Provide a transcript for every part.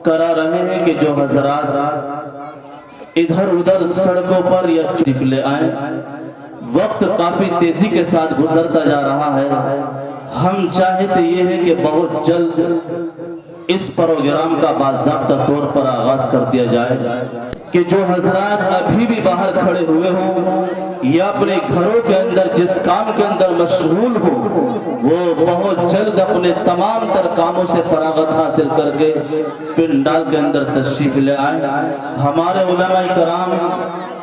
کرا رہے ہیں کہ جو حضرات ادھر ادھر سڑکوں پر یا تشریف لے آئیں، وقت کافی تیزی کے ساتھ گزرتا جا رہا ہے۔ ہم چاہتے یہ ہے کہ بہت جلد اس پروگرام کا باضابطہ طور پر آغاز کر دیا جائے کہ جو حضرات ابھی بھی باہر کھڑے ہوئے ہوں یا اپنے گھروں کے اندر جس کام کے اندر مشغول ہوں، وہ بہت جلد اپنے تمام تر کاموں سے فراغت حاصل کر کے پنڈال کے اندر تشریف لے آئیں۔ ہمارے علماء کرام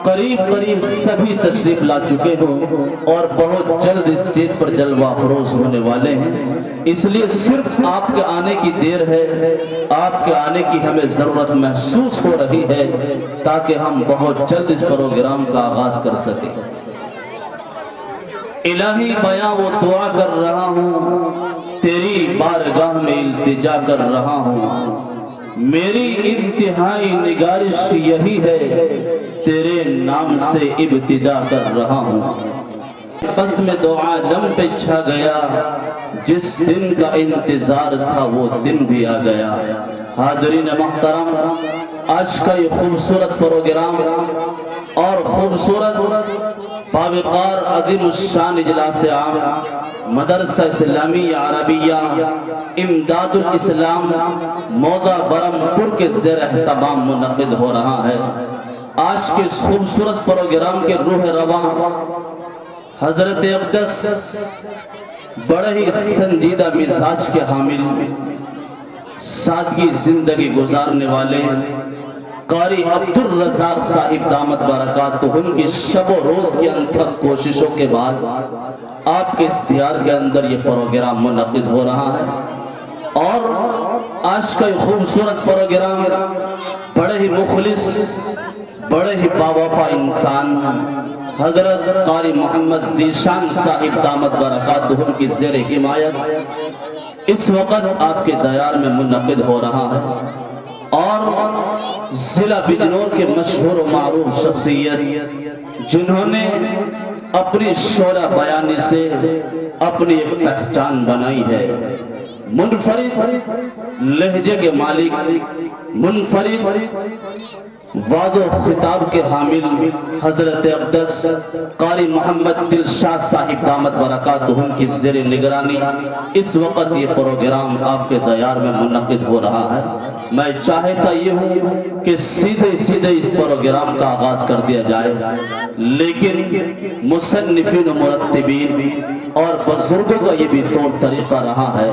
قریب سبھی تشریف لا چکے ہوں اور بہت جلد اسٹیج پر جلوہ افروز ہونے والے ہیں، اس لیے صرف آپ کے آنے کی دیر ہے، آپ کے آنے کی ہمیں ضرورت محسوس ہو رہی ہے تاکہ ہم بہت جلد اس پروگرام کا آغاز کر سکیں۔ الہی بیاں و دعا کر رہا ہوں، تیری بارگاہ میں التجا کر رہا ہوں، میری انتہائی نگارش یہی ہے، تیرے نام سے ابتدا کر رہا ہوں۔ بس میں دو عالم پہ چھا گیا، جس دن کا انتظار تھا وہ دن بھی آ گیا۔ حاضرین محترم، آج کا یہ خوبصورت پروگرام اور خوبصورت باوقار عظیم الشان اجلاس عام مدرسہ اسلامی عربیہ امدادل اسلام موضع برمپور کے زیر اہتمام منعقد ہو رہا ہے۔ آج کے اس خوبصورت پروگرام کے روح رواں حضرت اقدس بڑے ہی سنجیدہ مزاج کے حامل، سادگی زندگی گزارنے والے قاری عبدالرزاق صاحب دامت برکاتہم کی شب و روز کی انتھک کوششوں کے بعد آپ کے اختیار کے اندر یہ پروگرام منعقد ہو رہا ہے، اور آج کا یہ خوبصورت پروگرام بڑے ہی مخلص، بڑے ہی باوفا انسان حضرت قاری محمد ذیشان صاحب دامت برکاتہم کی زیر حمایت اس وقت آپ کے دیار میں منعقد ہو رہا ہے، اور ضلع بجنور کے مشہور و معروف شخصیت جنہوں نے اپنی شعرا بیانی سے اپنی ایک پہچان بنائی ہے، منفرد لہجے کے مالک، منفرد واض و خطاب کے حامل حضرت اقدس قاری محمد دلشاد صاحب دامت برکاتہم کی زیر نگرانی اس وقت یہ پروگرام آپ کے دیار میں منعقد ہو رہا ہے۔ میں چاہتا یہ ہوں کہ سیدھے اس پروگرام کا آغاز کر دیا جائے، لیکن مصنفین و مرتبین اور بزرگوں کا یہ بھی طور طریقہ رہا ہے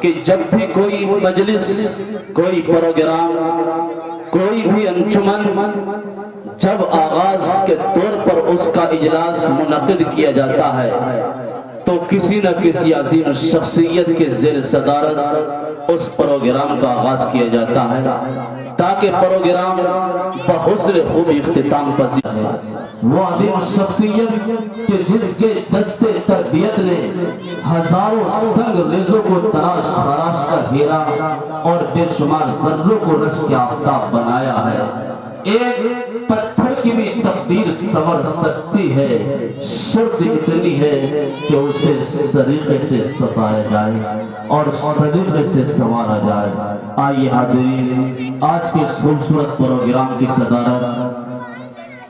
کہ جب بھی کوئی مجلس، کوئی پروگرام، کوئی بھی انجمن جب آغاز کے طور پر اس کا اجلاس منعقد کیا جاتا ہے تو کسی نہ کسی عظیم شخصیت کے زیر صدارت اس پروگرام کا آغاز کیا جاتا ہے تاکہ پروگرام بحسن خوب اختتام پذیر ہے۔ وہ عظیم شخصیت کہ جس کے دست تربیت نے ہزاروں سنگ ریزوں کو تراش خراش کا ہیرا اور بے شمار ذروں کو رش کے آفتاب بنایا ہے۔ ایک پتھر کی بھی تقدیر سنور سکتی ہے، شرط اتنی ہے کہ اسے سلیقے سے ستایا جائے اور سلیقے سے سنوارا جائے۔ آئیے حاضرین، آج کے خوبصورت پروگرام کی صدارت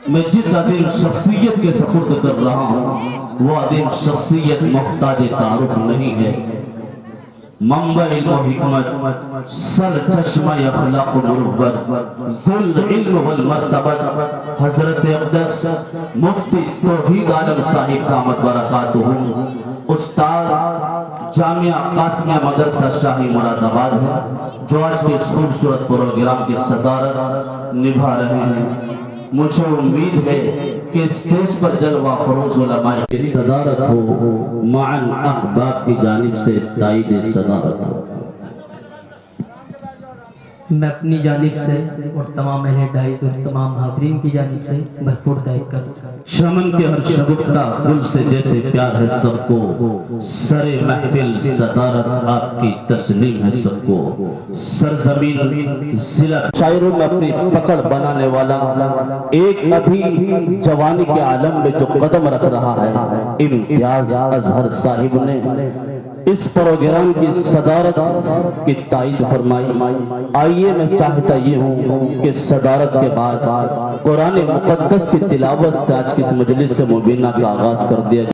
میں جس عظیم شخصیت کے سپرد کر رہا ہوں وہ عظیم شخصیت محتاج تعارف نہیں ہے، منبع علم و حکمت، سر چشمہ اخلاق و مروت، ذل علم والمرتبت حضرت اقدس مفتی توحید عالم صاحب دامت برکاتہم استاد جامعہ قاسمیہ مدرسہ شاہی مراد آباد ہے، جو آج کے اس خوبصورت پروگرام کی صدارت نبھا رہے ہیں۔ مجھے امید ہے کہ اسٹیج پر جلوہ فروز علماء کی صدارت ہو، معاً احباب کی جانب سے تائید صدارت ہو۔ میں اپنی جانب سے اور تمام اہل ڈائز اور تمام حاضرین کی جانب سے بھرپور تائید کرتا ہوں۔ چمن کے ہر شگفتہ گل سے جیسے پیار ہے سب کو، سر محفل صدارت آپ کی تسلیم ہے سب کو، سرزمین ضلع شاعروں میں اپنی پکڑ بنانے والا ایک ابھی جوانی کے عالم میں جو قدم رکھ رہا ہے، امتیاز اظہر صاحب نے اس پروگرام کی صدارت کی تائید فرمائی۔ آئیے میں چاہتا یہ ہوں کہ صدارت کے بعد قرآن مقدس کی تلاوت سے آج کی اس مجلس سے مبینہ کا آغاز کر دیا جائے۔